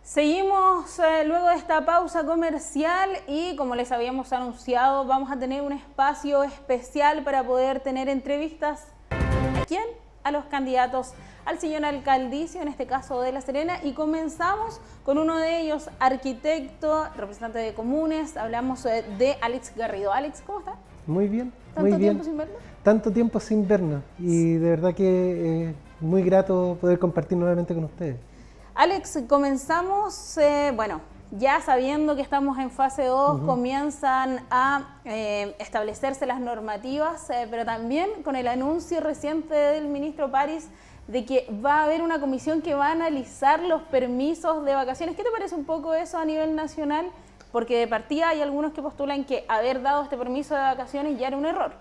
Seguimos luego de esta pausa comercial y como les habíamos anunciado vamos a tener un espacio especial para poder tener entrevistas. ¿A quién? A los candidatos al señor alcaldicio, en este caso de La Serena, y comenzamos con uno de ellos, arquitecto, representante de comunes. Hablamos de Alex Garrido. Alex, ¿cómo está? Muy bien, ¿Tanto muy bien. tiempo sin verlo? Tanto tiempo sin vernos y de verdad que muy grato poder compartir nuevamente con ustedes. Alex, comenzamos, ya sabiendo que estamos en fase 2, comienzan a establecerse las normativas, pero también con el anuncio reciente del ministro París de que va a haber una comisión que va a analizar los permisos de vacaciones. ¿Qué te parece un poco eso a nivel nacional? Porque de partida hay algunos que postulan que haber dado este permiso de vacaciones ya era un error.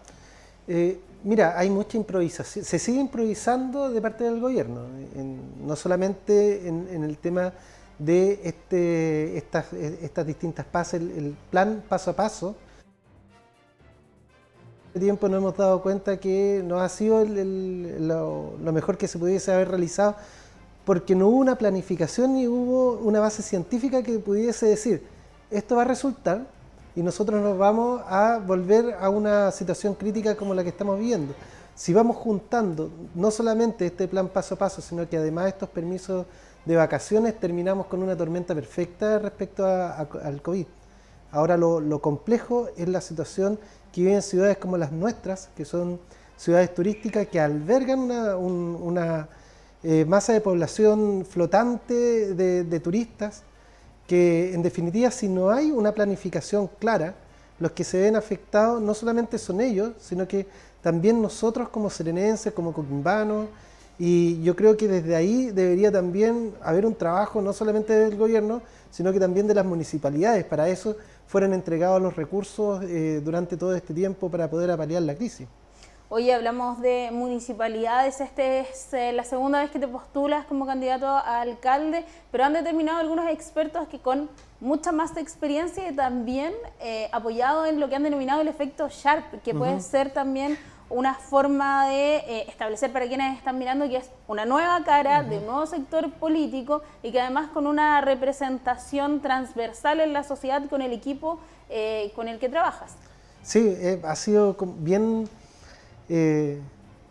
Mira, hay mucha improvisación, se sigue improvisando de parte del gobierno, no solamente en el tema de estas distintas fases, el plan paso a paso. Este tiempo nos hemos dado cuenta que no ha sido lo mejor que se pudiese haber realizado, porque no hubo una planificación ni hubo una base científica que pudiese decir, esto va a resultar, y nosotros nos vamos a volver a una situación crítica como la que estamos viviendo. Si vamos juntando no solamente este plan paso a paso, sino que además estos permisos de vacaciones, terminamos con una tormenta perfecta respecto al COVID. Ahora lo complejo es la situación que viven ciudades como las nuestras, que son ciudades turísticas que albergan una masa de población flotante de turistas, que en definitiva, si no hay una planificación clara, los que se ven afectados no solamente son ellos, sino que también nosotros como serenenses, como coquimbanos, y yo creo que desde ahí debería también haber un trabajo no solamente del gobierno, sino que también de las municipalidades. Para eso fueran entregados los recursos durante todo este tiempo para poder paliar la crisis. Hoy hablamos de municipalidades, esta es la segunda vez que te postulas como candidato a alcalde, pero han determinado algunos expertos que con mucha más experiencia y también apoyado en lo que han denominado el efecto Sharp, que puede ser también una forma de establecer para quienes están mirando que es una nueva cara de un nuevo sector político y que además con una representación transversal en la sociedad con el equipo con el que trabajas. Sí, ha sido bien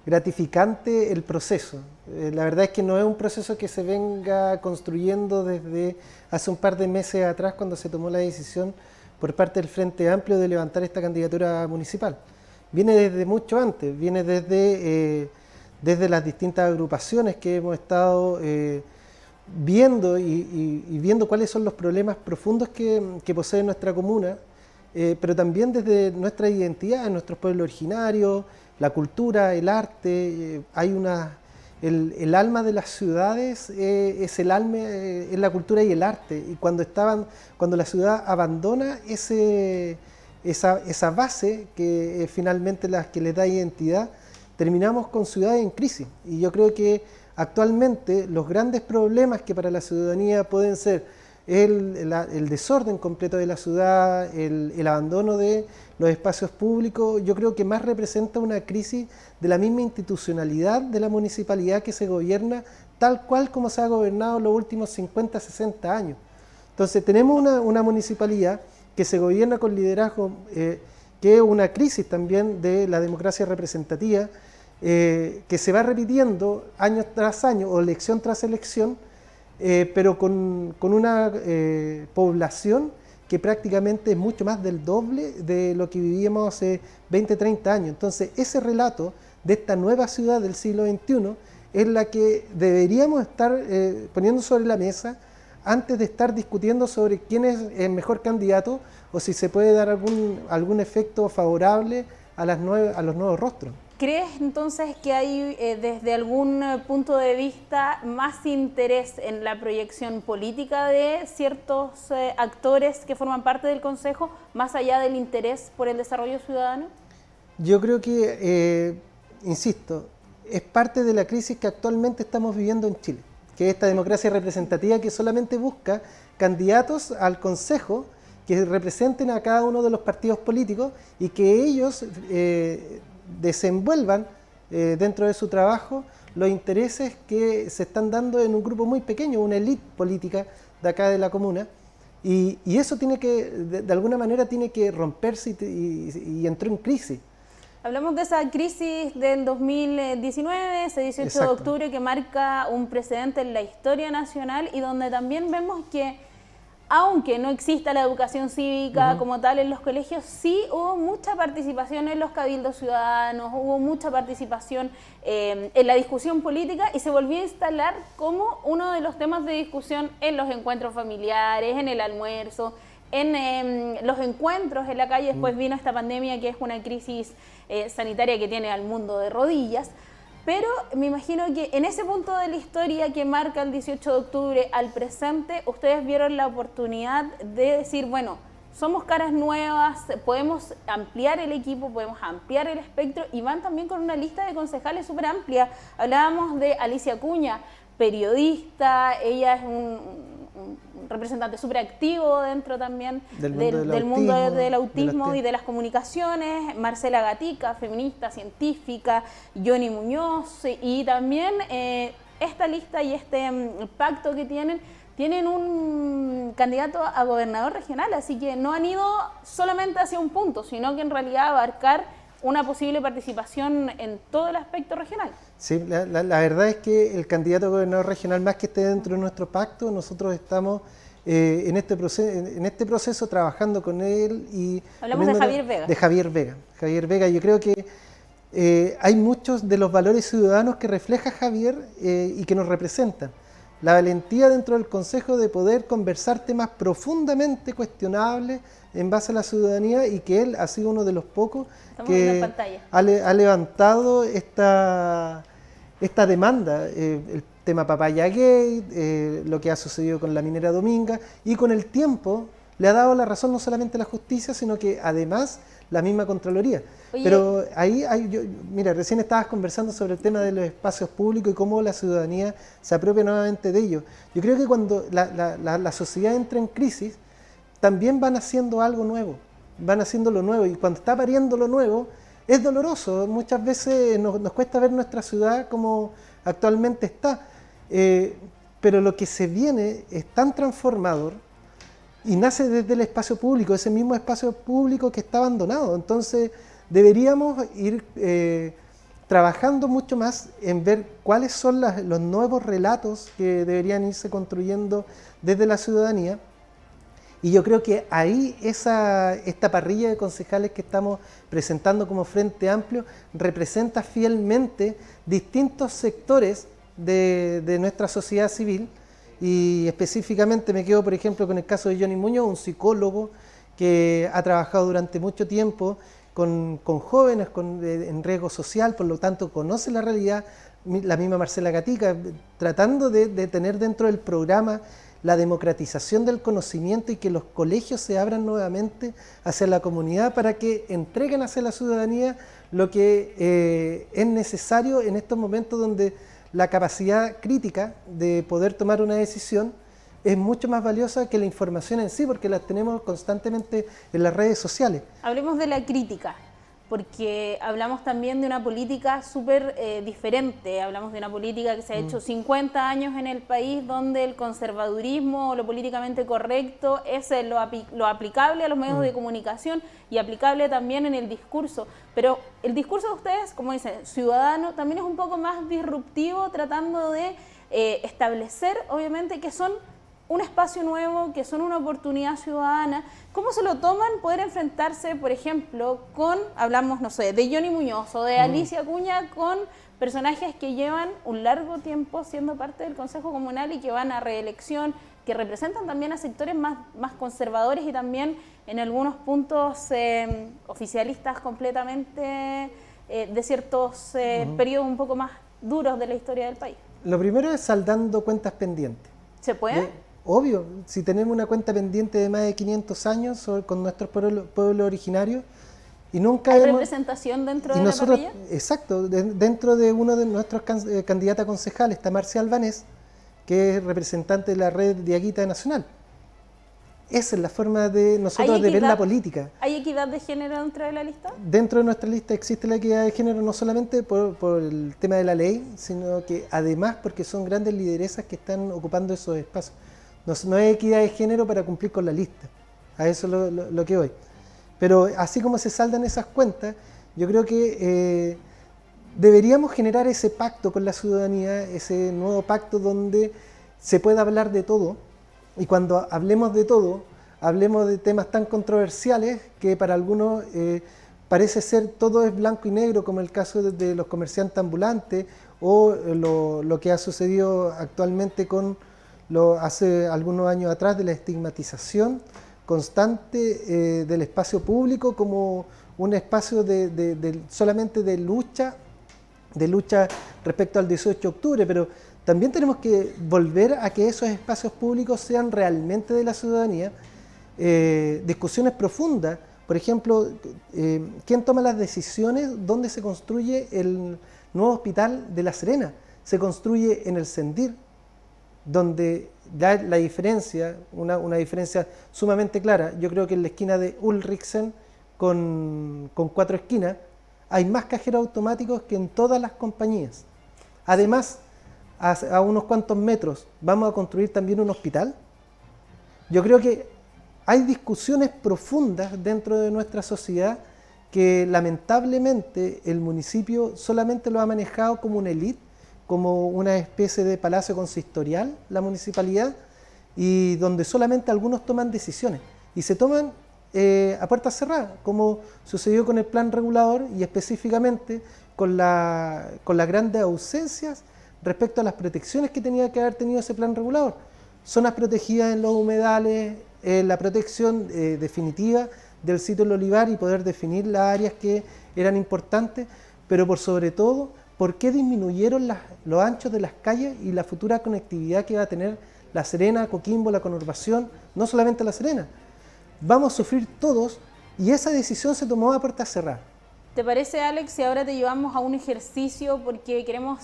gratificante el proceso. La verdad es que no es un proceso que se venga construyendo desde hace un par de meses atrás, cuando se tomó la decisión por parte del Frente Amplio de levantar esta candidatura municipal. Viene desde mucho antes, viene desde las distintas agrupaciones que hemos estado viendo y viendo cuáles son los problemas profundos que posee nuestra comuna, pero también desde nuestra identidad, nuestros pueblos originarios, la cultura, el arte. El alma de las ciudades es el alma, es la cultura y el arte, y cuando la ciudad abandona esa base que finalmente las que les da identidad, terminamos con ciudades en crisis. Y yo creo que actualmente los grandes problemas que para la ciudadanía pueden ser el desorden completo de la ciudad, el abandono de los espacios públicos, yo creo que más representa una crisis de la misma institucionalidad de la municipalidad que se gobierna tal cual como se ha gobernado los últimos 50, 60 años. Entonces tenemos una municipalidad que se gobierna con liderazgo, que es una crisis también de la democracia representativa, que se va repitiendo año tras año o elección tras elección, pero con una población que prácticamente es mucho más del doble de lo que vivíamos hace 20, 30 años. Entonces ese relato de esta nueva ciudad del siglo XXI es la que deberíamos estar poniendo sobre la mesa antes de estar discutiendo sobre quién es el mejor candidato o si se puede dar algún efecto favorable a los nuevos rostros. ¿Crees entonces que hay desde algún punto de vista más interés en la proyección política de ciertos actores que forman parte del Consejo, más allá del interés por el desarrollo ciudadano? Yo creo que, insisto, es parte de la crisis que actualmente estamos viviendo en Chile, que es esta democracia representativa que solamente busca candidatos al Consejo que representen a cada uno de los partidos políticos y que ellos desenvuelvan dentro de su trabajo los intereses que se están dando en un grupo muy pequeño, una élite política de acá de la comuna. Y eso tiene que, de alguna manera, tiene que romperse y entró en crisis. Hablamos de esa crisis del 2019, ese 18 Exacto. de octubre que marca un precedente en la historia nacional y donde también vemos que, aunque no exista la educación cívica como tal en los colegios, sí hubo mucha participación en los cabildos ciudadanos, hubo mucha participación en la discusión política y se volvió a instalar como uno de los temas de discusión en los encuentros familiares, en el almuerzo, en los encuentros en la calle. Después vino esta pandemia que es una crisis sanitaria que tiene al mundo de rodillas. Pero me imagino que en ese punto de la historia que marca el 18 de octubre al presente, ustedes vieron la oportunidad de decir, bueno, somos caras nuevas, podemos ampliar el equipo, podemos ampliar el espectro y van también con una lista de concejales súper amplia. Hablábamos de Alicia Acuña, periodista, ella es un representante súper activo dentro también del mundo del autismo y de las comunicaciones, Marcela Gatica, feminista, científica, Johnny Muñoz, y también esta lista y este pacto que tienen un candidato a gobernador regional, así que no han ido solamente hacia un punto, sino que en realidad abarcar una posible participación en todo el aspecto regional. Sí, la verdad es que el candidato a gobernador regional, más que esté dentro de nuestro pacto, nosotros estamos en este proceso trabajando con él. Y hablamos de Javier Vega. De Javier Vega. Javier Vega, yo creo que hay muchos de los valores ciudadanos que refleja Javier y que nos representan. La valentía dentro del Consejo de poder conversar temas profundamente cuestionables en base a la ciudadanía y que él ha sido uno de los pocos que ha levantado esta demanda, el tema Papaya Gate, lo que ha sucedido con la minera Dominga, y con el tiempo le ha dado la razón no solamente a la justicia, sino que además la misma Contraloría. Oye, pero mira, recién estabas conversando sobre el tema de los espacios públicos y cómo la ciudadanía se apropia nuevamente de ellos. Yo creo que cuando la sociedad entra en crisis, también van haciendo algo nuevo, van haciendo lo nuevo, y cuando está pariendo lo nuevo, es doloroso. Muchas veces nos cuesta ver nuestra ciudad como actualmente está, pero lo que se viene es tan transformador y nace desde el espacio público, ese mismo espacio público que está abandonado. Entonces deberíamos ir trabajando mucho más en ver cuáles son los nuevos relatos que deberían irse construyendo desde la ciudadanía. Y yo creo que ahí esta parrilla de concejales que estamos presentando como Frente Amplio representa fielmente distintos sectores de nuestra sociedad civil, y específicamente me quedo, por ejemplo, con el caso de Johnny Muñoz, un psicólogo que ha trabajado durante mucho tiempo con jóvenes en riesgo social, por lo tanto conoce la realidad. La misma Marcela Gatica, tratando de tener dentro del programa la democratización del conocimiento y que los colegios se abran nuevamente hacia la comunidad para que entreguen hacia la ciudadanía lo que es necesario en estos momentos donde la capacidad crítica de poder tomar una decisión es mucho más valiosa que la información en sí, porque la tenemos constantemente en las redes sociales. Hablemos de la crítica, porque hablamos también de una política súper diferente. Hablamos de una política que se ha hecho 50 años en el país, donde el conservadurismo o lo políticamente correcto es lo aplicable a los medios de comunicación y aplicable también en el discurso. Pero el discurso de ustedes, como dicen, ciudadano, también es un poco más disruptivo, tratando de establecer, obviamente, que son un espacio nuevo, que son una oportunidad ciudadana. ¿Cómo se lo toman poder enfrentarse, por ejemplo, hablamos, no sé, de Johnny Muñoz o de Alicia Acuña, con personajes que llevan un largo tiempo siendo parte del Consejo Comunal y que van a reelección, que representan también a sectores más conservadores y también en algunos puntos oficialistas completamente de ciertos periodos un poco más duros de la historia del país? Lo primero es saldando cuentas pendientes. ¿Se puede? Obvio, si tenemos una cuenta pendiente de más de 500 años con nuestros pueblos originarios y nunca ¿Hay representación dentro de la parrilla? Exacto, dentro de uno de nuestros candidatos a concejal está Marcia Albanés, que es representante de la red Diaguita Nacional. Esa es la forma de nosotros de ver la política. ¿Hay equidad de género dentro de la lista? Dentro de nuestra lista existe la equidad de género, no solamente por el tema de la ley, sino que además porque son grandes lideresas que están ocupando esos espacios. No es equidad de género para cumplir con la lista. A eso es lo que voy. Pero así como se saldan esas cuentas, yo creo que deberíamos generar ese pacto con la ciudadanía, ese nuevo pacto donde se pueda hablar de todo. Y cuando hablemos de todo, hablemos de temas tan controversiales que para algunos parece ser todo es blanco y negro, como el caso de los comerciantes ambulantes o lo que ha sucedido actualmente hace algunos años atrás de la estigmatización constante del espacio público como un espacio solamente de lucha respecto al 18 de octubre, pero también tenemos que volver a que esos espacios públicos sean realmente de la ciudadanía, discusiones profundas. Por ejemplo, ¿quién toma las decisiones? ¿Dónde se construye el nuevo hospital de La Serena? Se construye en el Sendir, donde da la diferencia, una diferencia sumamente clara. Yo creo que en la esquina de Ulrichsen, con 4 esquinas, hay más cajeros automáticos que en todas las compañías. Además, a unos cuantos metros, ¿vamos a construir también un hospital? Yo creo que hay discusiones profundas dentro de nuestra sociedad que lamentablemente el municipio solamente lo ha manejado como una élite, como una especie de palacio consistorial, la municipalidad, y donde solamente algunos toman decisiones. Y se toman a puertas cerradas, como sucedió con el plan regulador y específicamente con las grandes ausencias respecto a las protecciones que tenía que haber tenido ese plan regulador. Zonas protegidas en los humedales, la protección definitiva del sitio del olivar y poder definir las áreas que eran importantes, pero por sobre todo, ¿por qué disminuyeron los anchos de las calles y la futura conectividad que va a tener La Serena, Coquimbo, la conurbación, no solamente La Serena? Vamos a sufrir todos y esa decisión se tomó a puertas cerradas. ¿Te parece, Alex, si ahora te llevamos a un ejercicio porque queremos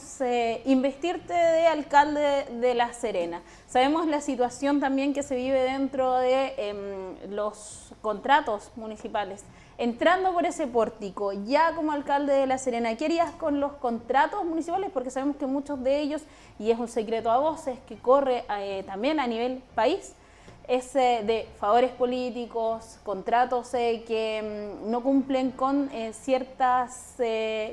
investirte de alcalde de La Serena? Sabemos la situación también que se vive dentro de los contratos municipales. Entrando por ese pórtico, ya como alcalde de La Serena, ¿qué harías con los contratos municipales? Porque sabemos que muchos de ellos, y es un secreto a voces que corre también a nivel país, es de favores políticos, contratos que no cumplen con ciertas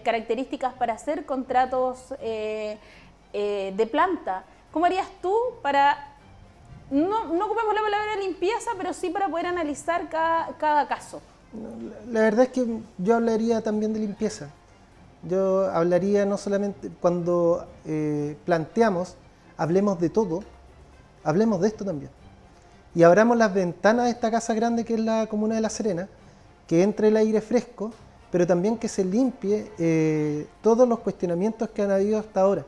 características para hacer contratos de planta. ¿Cómo harías tú para, no ocupemos la palabra limpieza, pero sí para poder analizar cada caso? La verdad es que yo hablaría también de limpieza. Yo hablaría no solamente cuando planteamos, hablemos de todo, hablemos de esto también. Y abramos las ventanas de esta casa grande que es la comuna de La Serena, que entre el aire fresco, pero también que se limpie todos los cuestionamientos que han habido hasta ahora.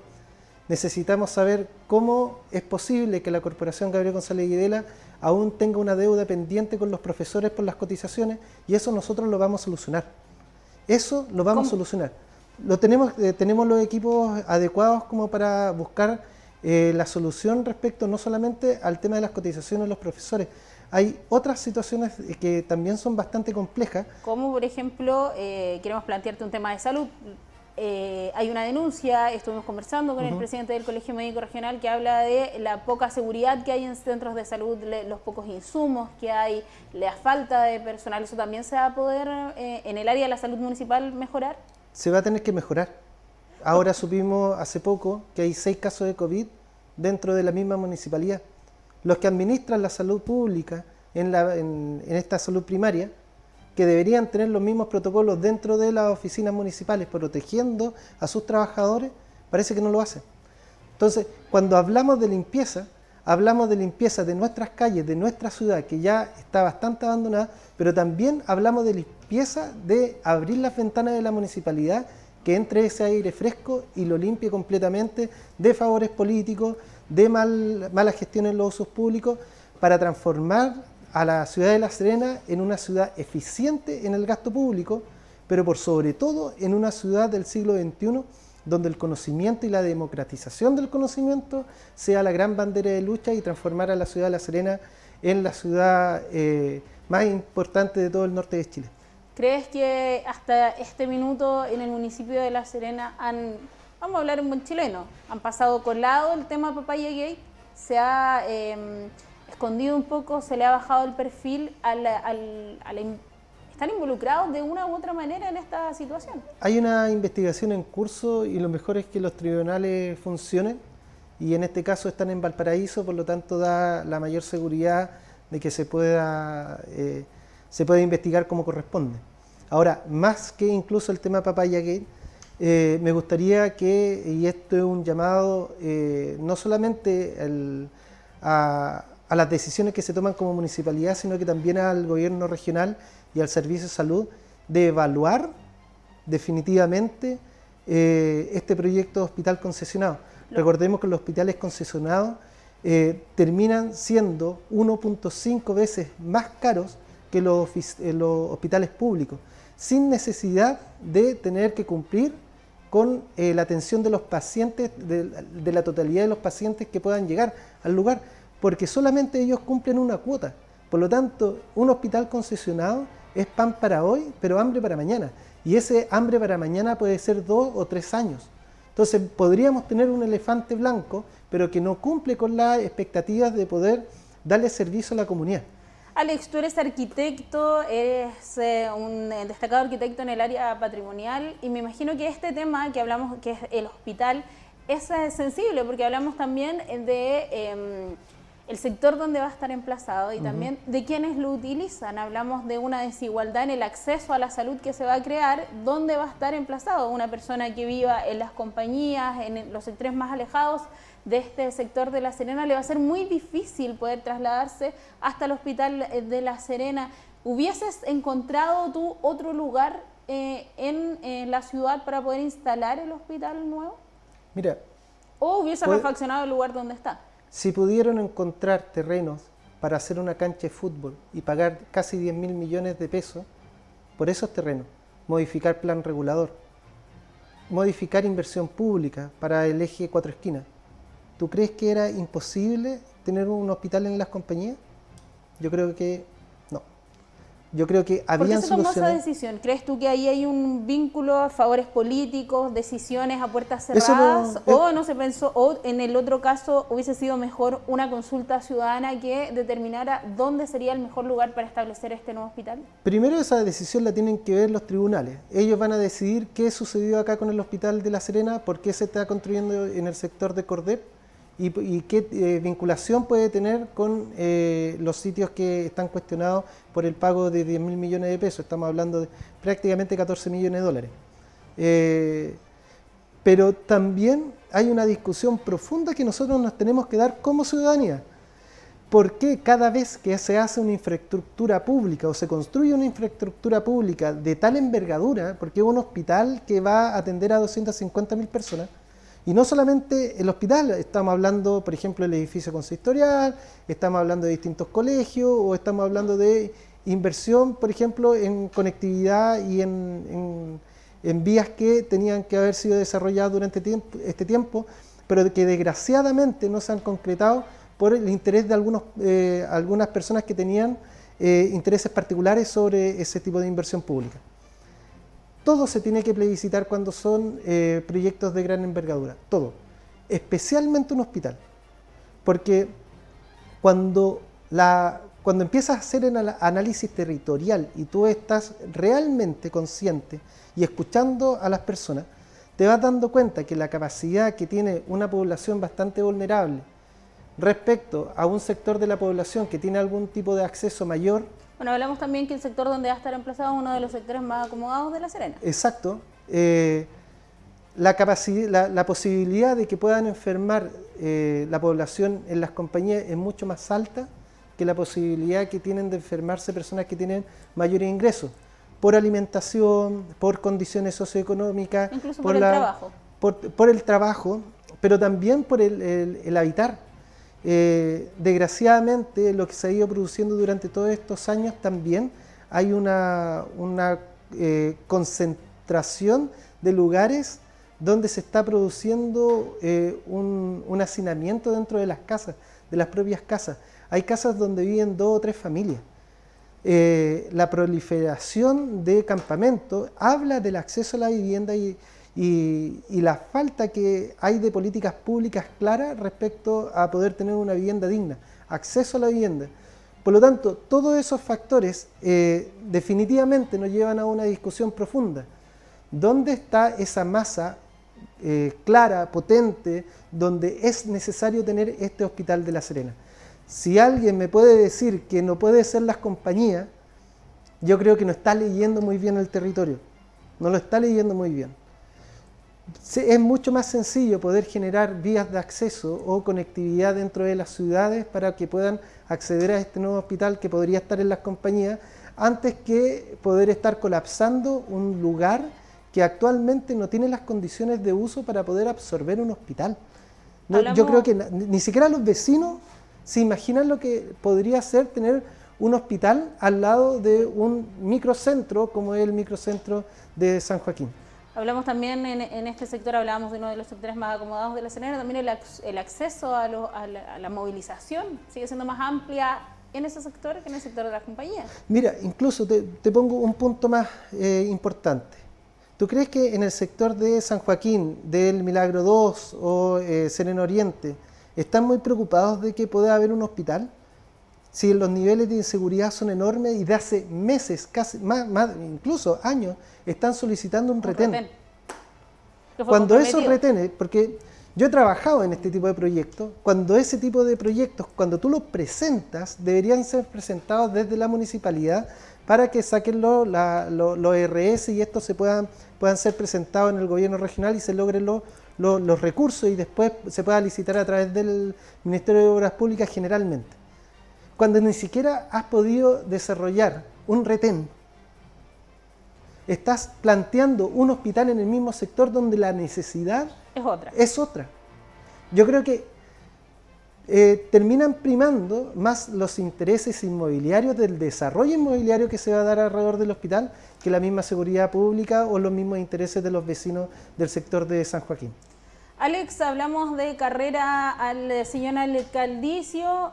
Necesitamos saber cómo es posible que la Corporación Gabriel González Guidela aún tenga una deuda pendiente con los profesores por las cotizaciones, y eso nosotros lo vamos a solucionar. Eso lo vamos a solucionar. Tenemos los equipos adecuados como para buscar la solución respecto no solamente al tema de las cotizaciones de los profesores. Hay otras situaciones que también son bastante complejas. Como por ejemplo, queremos plantearte un tema de salud. Hay una denuncia, estuvimos conversando con el presidente del Colegio Médico Regional que habla de la poca seguridad que hay en centros de salud, los pocos insumos que hay, la falta de personal. ¿Eso también se va a poder en el área de la salud municipal mejorar? Se va a tener que mejorar. Ahora supimos hace poco que hay 6 casos de COVID dentro de la misma municipalidad. Los que administran la salud pública en esta salud primaria, que deberían tener los mismos protocolos dentro de las oficinas municipales protegiendo a sus trabajadores, parece que no lo hacen. Entonces, cuando hablamos de limpieza de nuestras calles, de nuestra ciudad, que ya está bastante abandonada, pero también hablamos de limpieza de abrir las ventanas de la municipalidad, que entre ese aire fresco y lo limpie completamente de favores políticos, de mala gestión en los usos públicos, para transformar a la ciudad de La Serena en una ciudad eficiente en el gasto público, pero por sobre todo en una ciudad del siglo XXI, donde el conocimiento y la democratización del conocimiento sea la gran bandera de lucha y transformar a la ciudad de La Serena en la ciudad más importante de todo el norte de Chile. ¿Crees que hasta este minuto en el municipio de La Serena vamos a hablar en buen chileno, han pasado colado el tema Papaya Gate? ¿Se ha escondido un poco, se le ha bajado el perfil ¿están involucrados de una u otra manera en esta situación? Hay una investigación en curso y lo mejor es que los tribunales funcionen y en este caso están en Valparaíso, por lo tanto da la mayor seguridad de que se pueda investigar como corresponde. Ahora, más que incluso el tema Papaya Gate, me gustaría que, y esto es un llamado no solamente a las decisiones que se toman como municipalidad, sino que también al gobierno regional y al Servicio de Salud, de evaluar definitivamente este proyecto de hospital concesionado. Recordemos que los hospitales concesionados terminan siendo 1.5 veces más caros que los hospitales públicos, sin necesidad de tener que cumplir con la atención de los pacientes, de la totalidad de los pacientes que puedan llegar al lugar, porque solamente ellos cumplen una cuota. Por lo tanto, un hospital concesionado es pan para hoy, pero hambre para mañana. Y ese hambre para mañana puede ser 2 o 3 años. Entonces, podríamos tener un elefante blanco, pero que no cumple con las expectativas de poder darle servicio a la comunidad. Alex, tú eres arquitecto, eres un destacado arquitecto en el área patrimonial y me imagino que este tema que hablamos, que es el hospital, es sensible porque hablamos también de el sector donde va a estar emplazado y también de quienes lo utilizan. Hablamos de una desigualdad en el acceso a la salud que se va a crear, dónde va a estar emplazado una persona que viva en las compañías, en los sectores más alejados de este sector de La Serena, le va a ser muy difícil poder trasladarse hasta el hospital de La Serena. ¿Hubieses encontrado tú otro lugar en la ciudad para poder instalar el hospital nuevo? Mira, ¿O hubieses refaccionado el lugar donde está? Si pudieron encontrar terrenos para hacer una cancha de fútbol y pagar casi 10.000 millones de pesos por esos terrenos, modificar plan regulador, modificar inversión pública para el eje 4 esquinas, ¿tú crees que era imposible tener un hospital en las compañías? Yo creo que no. Yo creo que habían soluciones. ¿Por qué se tomó esa decisión? ¿Crees tú que ahí hay un vínculo, favores políticos, decisiones a puertas cerradas? ¿O no se pensó, o en el otro caso hubiese sido mejor una consulta ciudadana que determinara dónde sería el mejor lugar para establecer este nuevo hospital? Primero, esa decisión la tienen que ver los tribunales. Ellos van a decidir qué sucedió acá con el hospital de La Serena, por qué se está construyendo en el sector de Cordep y qué vinculación puede tener con los sitios que están cuestionados por el pago de 10.000 millones de pesos. Estamos hablando de prácticamente 14 millones de dólares. Pero también hay una discusión profunda que nosotros nos tenemos que dar como ciudadanía. ¿Por qué cada vez que se hace una infraestructura pública o se construye una infraestructura pública de tal envergadura, porque es un hospital que va a atender a 250.000 personas, y no solamente el hospital, estamos hablando, por ejemplo, del edificio consistorial, estamos hablando de distintos colegios, o estamos hablando de inversión, por ejemplo, en conectividad y en vías que tenían que haber sido desarrolladas durante este tiempo, pero que desgraciadamente no se han concretado por el interés de algunas personas que tenían intereses particulares sobre ese tipo de inversión pública. Todo se tiene que plebiscitar cuando son proyectos de gran envergadura, todo, especialmente un hospital, porque cuando empiezas a hacer el análisis territorial y tú estás realmente consciente y escuchando a las personas, te vas dando cuenta que la capacidad que tiene una población bastante vulnerable respecto a un sector de la población que tiene algún tipo de acceso mayor. Bueno, hablamos también que el sector donde va a estar emplazado es uno de los sectores más acomodados de La Serena. Exacto. La posibilidad de que puedan enfermar la población en las compañías es mucho más alta que la posibilidad que tienen de enfermarse personas que tienen mayores ingresos, por alimentación, por condiciones socioeconómicas. Incluso por el trabajo. Por el trabajo, pero también por el habitar. Desgraciadamente, lo que se ha ido produciendo durante todos estos años, también hay una concentración de lugares donde se está produciendo un hacinamiento dentro de las casas, de las propias casas. Hay casas donde viven 2 o 3 familias. La proliferación de campamentos habla del acceso a la vivienda y la falta que hay de políticas públicas claras respecto a poder tener una vivienda digna. acceso a la vivienda. Por lo tanto, todos esos factores definitivamente nos llevan a una discusión profunda. ¿Dónde está esa masa clara, potente, donde es necesario tener este hospital de La Serena? Si alguien me puede decir que no puede ser Las Compañías, yo creo que no está leyendo muy bien el territorio, no lo está leyendo muy bien. Es mucho más sencillo poder generar vías de acceso o conectividad dentro de las ciudades para que puedan acceder a este nuevo hospital que podría estar en Las Compañías, antes que poder estar colapsando un lugar que actualmente no tiene las condiciones de uso para poder absorber un hospital. No, yo creo que ni siquiera los vecinos se imaginan lo que podría ser tener un hospital al lado de un microcentro como es el microcentro de San Joaquín. Hablamos también en este sector, hablábamos de uno de los sectores más acomodados de La Serena, también el acceso a la movilización sigue siendo más amplia en ese sector que en el sector de Las Compañías. Mira, incluso te pongo un punto más importante. ¿Tú crees que en el sector de San Joaquín, del Milagro 2 o Serena Oriente, están muy preocupados de que pueda haber un hospital? Si los niveles de inseguridad son enormes y de hace meses, casi más, incluso años, están solicitando un retén. Cuando esos retenes, porque yo he trabajado en este tipo de proyectos, cuando ese tipo de proyectos, cuando tú los presentas, deberían ser presentados desde la municipalidad para que saquen los RS y estos puedan ser presentados en el gobierno regional y se logren los recursos y después se pueda licitar a través del Ministerio de Obras Públicas generalmente. Cuando ni siquiera has podido desarrollar un retén, estás planteando un hospital en el mismo sector donde la necesidad es otra. Yo creo que terminan primando más los intereses inmobiliarios del desarrollo inmobiliario que se va a dar alrededor del hospital que la misma seguridad pública o los mismos intereses de los vecinos del sector de San Joaquín. Alex, hablamos de carrera al señor alcaldicio.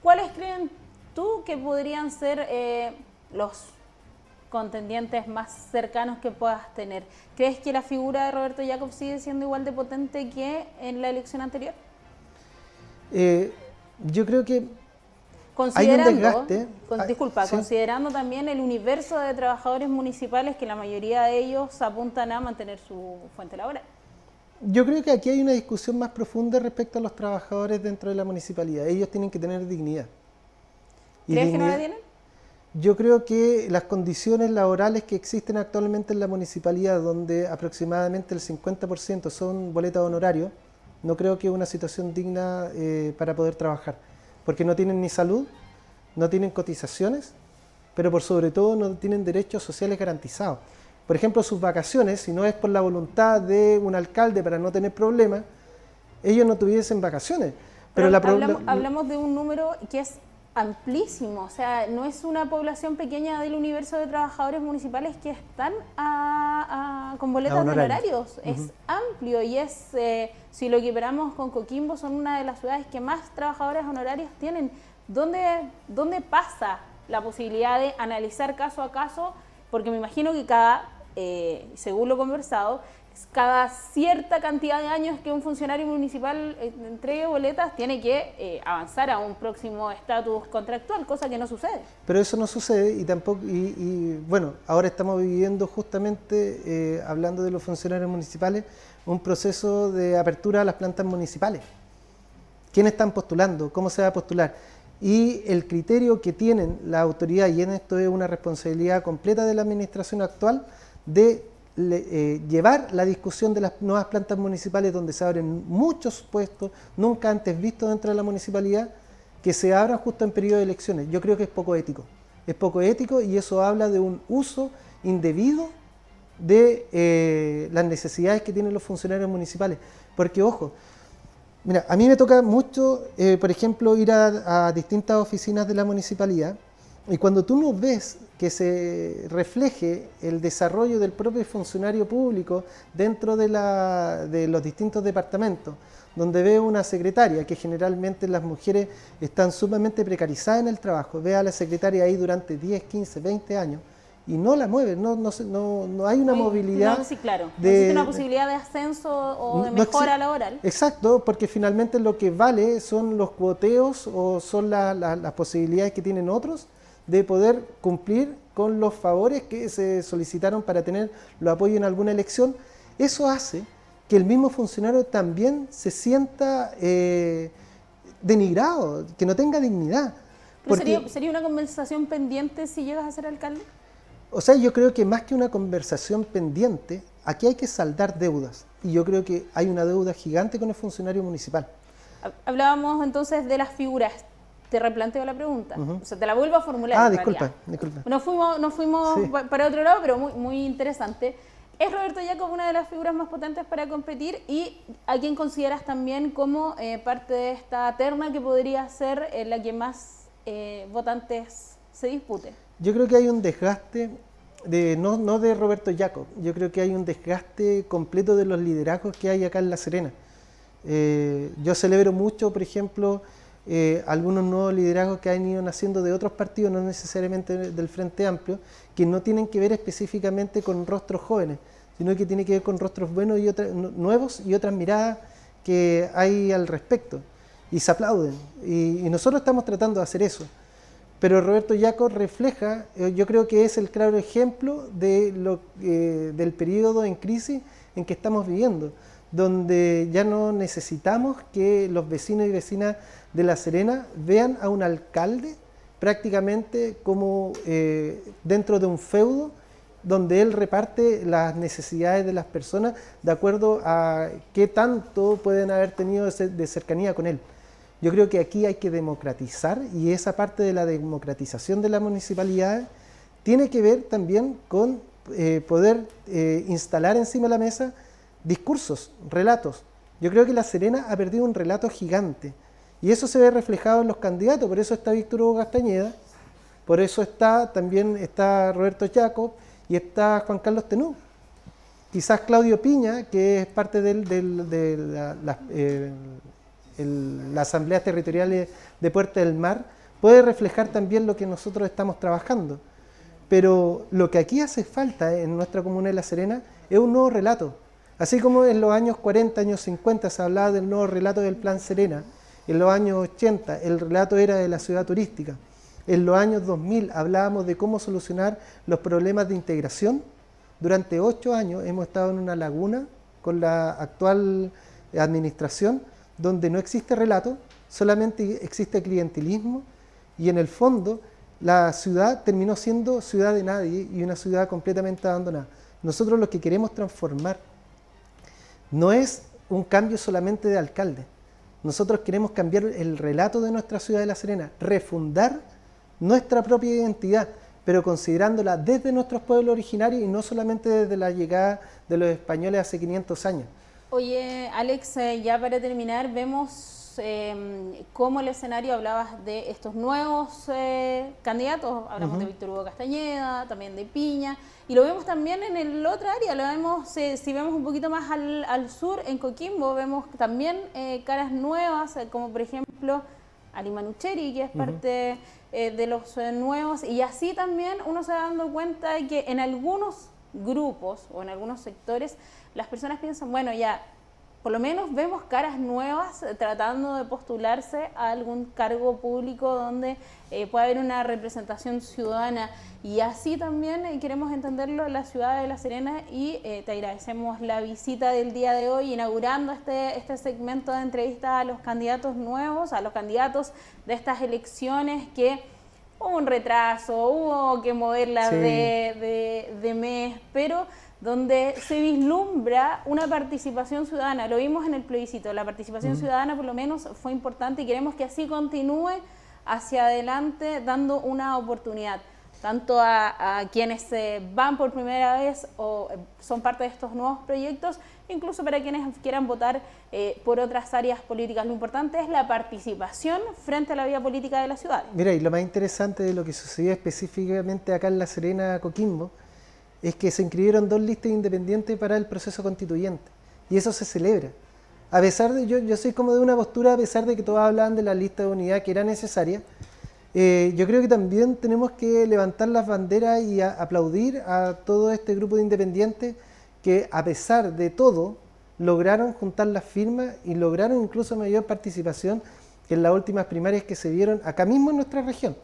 ¿Cuáles creen tú que podrían ser los contendientes más cercanos que puedas tener? ¿Crees que la figura de Roberto Jacob sigue siendo igual de potente que en la elección anterior? Yo creo que hay un desgaste. ¿Sí? Considerando también el universo de trabajadores municipales que la mayoría de ellos apuntan a mantener su fuente laboral. Yo creo que aquí hay una discusión más profunda respecto a los trabajadores dentro de la municipalidad. Ellos tienen que tener dignidad. ¿Crees que no la tienen? Yo creo que las condiciones laborales que existen actualmente en la municipalidad, donde aproximadamente el 50% son boletas de honorario, no creo que es una situación digna para poder trabajar. Porque no tienen ni salud, no tienen cotizaciones, pero por sobre todo no tienen derechos sociales garantizados. Por ejemplo, sus vacaciones, si no es por la voluntad de un alcalde para no tener problemas, ellos no tuviesen vacaciones. Pero hablamos de un número que es amplísimo, o sea, no es una población pequeña del universo de trabajadores municipales que están con boletas de honorarios. Es amplio y si lo equiparamos con Coquimbo, son una de las ciudades que más trabajadores honorarios tienen. ¿Dónde pasa la posibilidad de analizar caso a caso? Porque me imagino que según lo conversado, cada cierta cantidad de años que un funcionario municipal entregue boletas tiene que avanzar a un próximo estatus contractual, cosa que no sucede. Pero eso no sucede y bueno, ahora estamos viviendo justamente, hablando de los funcionarios municipales, un proceso de apertura a las plantas municipales. ¿Quiénes están postulando? ¿Cómo se va a postular? Y el criterio que tienen la autoridad, y en esto es una responsabilidad completa de la administración actual, de llevar la discusión de las nuevas plantas municipales donde se abren muchos puestos nunca antes vistos dentro de la municipalidad, que se abran justo en periodo de elecciones. Yo creo que es poco ético. Es poco ético y eso habla de un uso indebido de las necesidades que tienen los funcionarios municipales. Porque, ojo, mira, a mí me toca mucho, por ejemplo, ir a distintas oficinas de la municipalidad y cuando tú no ves que se refleje el desarrollo del propio funcionario público dentro de los distintos departamentos, donde ve una secretaria, que generalmente las mujeres están sumamente precarizadas en el trabajo, ve a la secretaria ahí durante 10, 15, 20 años y no la mueven, no hay una movilidad. No, sí, claro. No existe una posibilidad de ascenso o de mejora laboral. Exacto, porque finalmente lo que vale son los cuoteos o son las posibilidades que tienen otros de poder cumplir con los favores que se solicitaron para tener los apoyos en alguna elección. Eso hace que el mismo funcionario también se sienta denigrado, que no tenga dignidad. ¿Pero sería una conversación pendiente si llegas a ser alcalde? O sea, yo creo que más que una conversación pendiente, aquí hay que saldar deudas. Y yo creo que hay una deuda gigante con el funcionario municipal. Hablábamos entonces de las figuras. Te replanteo la pregunta. O sea, te la vuelvo a formular. Disculpa. Nos fuimos Sí. para otro lado, pero muy interesante. ¿Es Roberto Jacob una de las figuras más potentes para competir? ¿Y a quién consideras también como parte de esta terna que podría ser la que más votantes se dispute? Yo creo que hay un desgaste, no de Roberto Jacob, yo creo que hay un desgaste completo de los liderazgos que hay acá en La Serena. Yo celebro mucho, por ejemplo, algunos nuevos liderazgos que han ido naciendo de otros partidos, no necesariamente del Frente Amplio, que no tienen que ver específicamente con rostros jóvenes, sino que tiene que ver con rostros buenos y nuevos y otras miradas que hay al respecto. Y se aplauden. Y nosotros estamos tratando de hacer eso. Pero Roberto Jacob refleja, yo creo que es el claro ejemplo del periodo en crisis en que estamos viviendo, donde ya no necesitamos que los vecinos y vecinas de La Serena vean a un alcalde prácticamente como dentro de un feudo donde él reparte las necesidades de las personas de acuerdo a qué tanto pueden haber tenido de cercanía con él. Yo creo que aquí hay que democratizar y esa parte de la democratización de la municipalidad tiene que ver también con poder instalar encima de la mesa discursos, relatos. Yo creo que La Serena ha perdido un relato gigante y eso se ve reflejado en los candidatos, por eso está Víctor Hugo Castañeda, por eso también está Roberto Jacob y está Juan Carlos Tenú. Quizás Claudio Piña, que es parte de las asambleas territoriales de Puerta del Mar, puede reflejar también lo que nosotros estamos trabajando. Pero lo que aquí hace falta en nuestra comuna de La Serena es un nuevo relato. Así como en los años 40, años 50 se hablaba del nuevo relato del Plan Serena, en los años 80 el relato era de la ciudad turística, en los años 2000 hablábamos de cómo solucionar los problemas de integración. Durante 8 años hemos estado en una laguna con la actual administración, donde no existe relato, solamente existe clientelismo y en el fondo la ciudad terminó siendo ciudad de nadie y una ciudad completamente abandonada. Nosotros lo que queremos transformar no es un cambio solamente de alcalde, nosotros queremos cambiar el relato de nuestra ciudad de La Serena, refundar nuestra propia identidad, pero considerándola desde nuestros pueblos originarios y no solamente desde la llegada de los españoles hace 500 años. Oye, Alex, ya para terminar, vemos cómo el escenario, hablabas de estos nuevos candidatos, hablamos de Víctor Hugo Castañeda, también de Piña, y lo vemos también en el otro área, lo vemos, si vemos un poquito más al sur, en Coquimbo, vemos también caras nuevas, como por ejemplo Ali Manucheri, que es parte de los nuevos, y así también uno se va dando cuenta de que en algunos grupos o en algunos sectores las personas piensan, bueno, ya por lo menos vemos caras nuevas tratando de postularse a algún cargo público donde pueda haber una representación ciudadana, y así también queremos entenderlo en la ciudad de La Serena, y te agradecemos la visita del día de hoy inaugurando este segmento de entrevistas a los candidatos nuevos, a los candidatos de estas elecciones que hubo un retraso, hubo que moverla de mes, pero donde se vislumbra una participación ciudadana. Lo vimos en el plebiscito, la participación ciudadana por lo menos fue importante y queremos que así continúe hacia adelante, dando una oportunidad tanto a quienes van por primera vez o son parte de estos nuevos proyectos, incluso para quienes quieran votar por otras áreas políticas. Lo importante es la participación frente a la vida política de la ciudad. Mira, y lo más interesante de lo que sucedió específicamente acá en La Serena, Coquimbo, es que se inscribieron 2 listas independientes para el proceso constituyente, y eso se celebra. A pesar de, yo soy como de una postura, a pesar de que todos hablaban de la lista de unidad que era necesaria, Yo creo que también tenemos que levantar las banderas y aplaudir a todo este grupo de independientes que, a pesar de todo, lograron juntar las firmas y lograron incluso mayor participación que en las últimas primarias que se vieron acá mismo en nuestra región.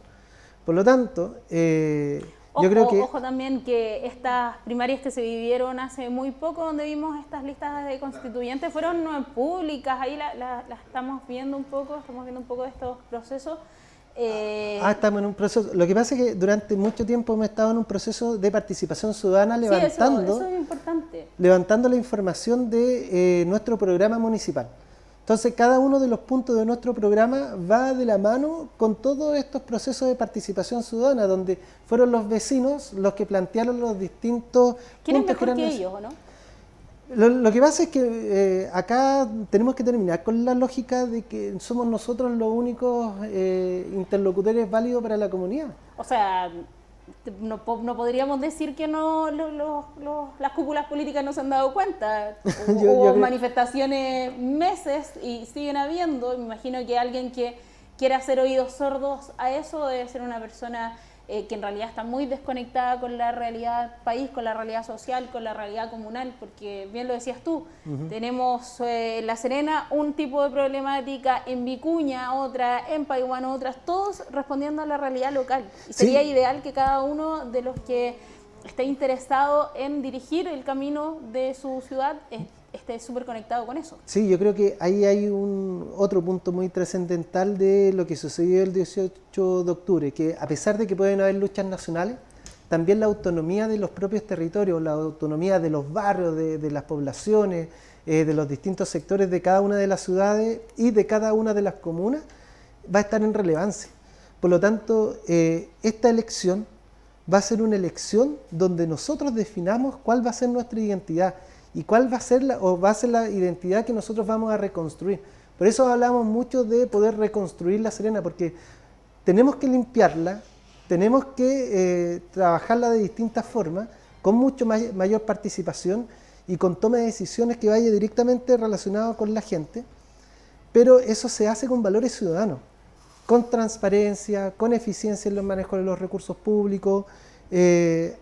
Por lo tanto, yo creo que... Ojo también que estas primarias que se vivieron hace muy poco, donde vimos estas listas de constituyentes, fueron públicas, ahí las estamos viendo un poco de estos procesos. Estamos en un proceso. Lo que pasa es que durante mucho tiempo hemos estado en un proceso de participación ciudadana sí, eso es importante. Levantando la información de nuestro programa municipal. Entonces, cada uno de los puntos de nuestro programa va de la mano con todos estos procesos de participación ciudadana, donde fueron los vecinos los que plantearon los distintos ¿Quién puntos es mejor que ellos, o no? Lo que pasa es que acá tenemos que terminar con la lógica de que somos nosotros los únicos interlocutores válidos para la comunidad. O sea, no podríamos decir que no las cúpulas políticas no se han dado cuenta. Hubo manifestaciones meses y siguen habiendo. Me imagino que alguien que quiera hacer oídos sordos a eso debe ser una persona que en realidad está muy desconectada con la realidad país, con la realidad social, con la realidad comunal, porque bien lo decías tú, tenemos en La Serena un tipo de problemática, en Vicuña otra, en Paihuano otras, todos respondiendo a la realidad local. Y sería ideal que cada uno de los que esté interesado en dirigir el camino de su ciudad esté súper conectado con eso. Sí, yo creo que ahí hay otro punto muy trascendental de lo que sucedió el 18 de octubre, que a pesar de que pueden haber luchas nacionales, también la autonomía de los propios territorios, la autonomía de los barrios, de las poblaciones, de los distintos sectores de cada una de las ciudades y de cada una de las comunas, va a estar en relevancia. Por lo tanto, esta elección va a ser una elección donde nosotros definamos cuál va a ser nuestra identidad y cuál va a ser la identidad que nosotros vamos a reconstruir. Por eso hablamos mucho de poder reconstruir La Serena, porque tenemos que limpiarla, tenemos que trabajarla de distintas formas, con mucho mayor participación y con toma de decisiones que vaya directamente relacionado con la gente, pero eso se hace con valores ciudadanos, con transparencia, con eficiencia en los manejos de los recursos públicos,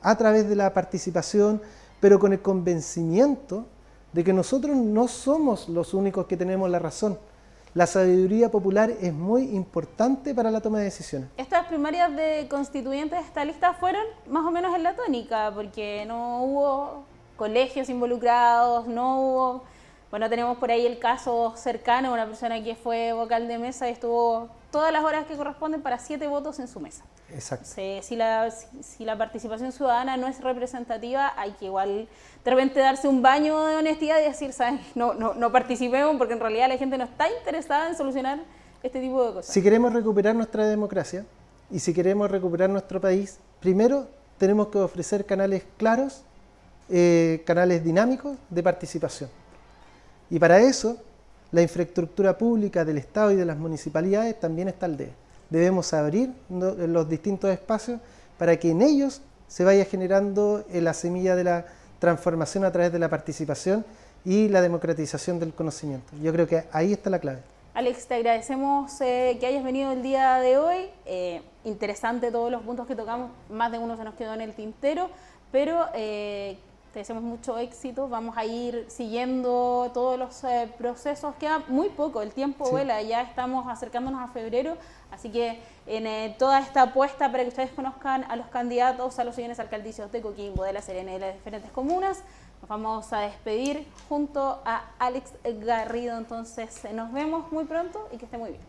a través de la participación, pero con el convencimiento de que nosotros no somos los únicos que tenemos la razón. La sabiduría popular es muy importante para la toma de decisiones. Estas primarias de constituyentes de esta lista fueron más o menos en la tónica, porque no hubo colegios involucrados, no hubo... Bueno, tenemos por ahí el caso cercano, una persona que fue vocal de mesa y estuvo todas las horas que corresponden para 7 votos en su mesa. Exacto. Si la participación ciudadana no es representativa, hay que igual de repente darse un baño de honestidad y decir, ¿sabes? No participemos porque en realidad la gente no está interesada en solucionar este tipo de cosas. Si queremos recuperar nuestra democracia y si queremos recuperar nuestro país, primero tenemos que ofrecer canales claros, canales dinámicos de participación. Y para eso, la infraestructura pública del Estado y de las municipalidades también está al debe. Debemos abrir los distintos espacios para que en ellos se vaya generando la semilla de la transformación a través de la participación y la democratización del conocimiento. Yo creo que ahí está la clave. Alex, te agradecemos que hayas venido el día de hoy. Interesante todos los puntos que tocamos, más de uno se nos quedó en el tintero, pero te deseamos mucho éxito. Vamos a ir siguiendo todos los procesos. Queda muy poco, el tiempo vuela, ya estamos acercándonos a febrero, así que en toda esta apuesta para que ustedes conozcan a los candidatos a los siguientes alcaldicios de Coquimbo, de La Serena y de las diferentes comunas, nos vamos a despedir junto a Alex Garrido. Entonces nos vemos muy pronto y que esté muy bien.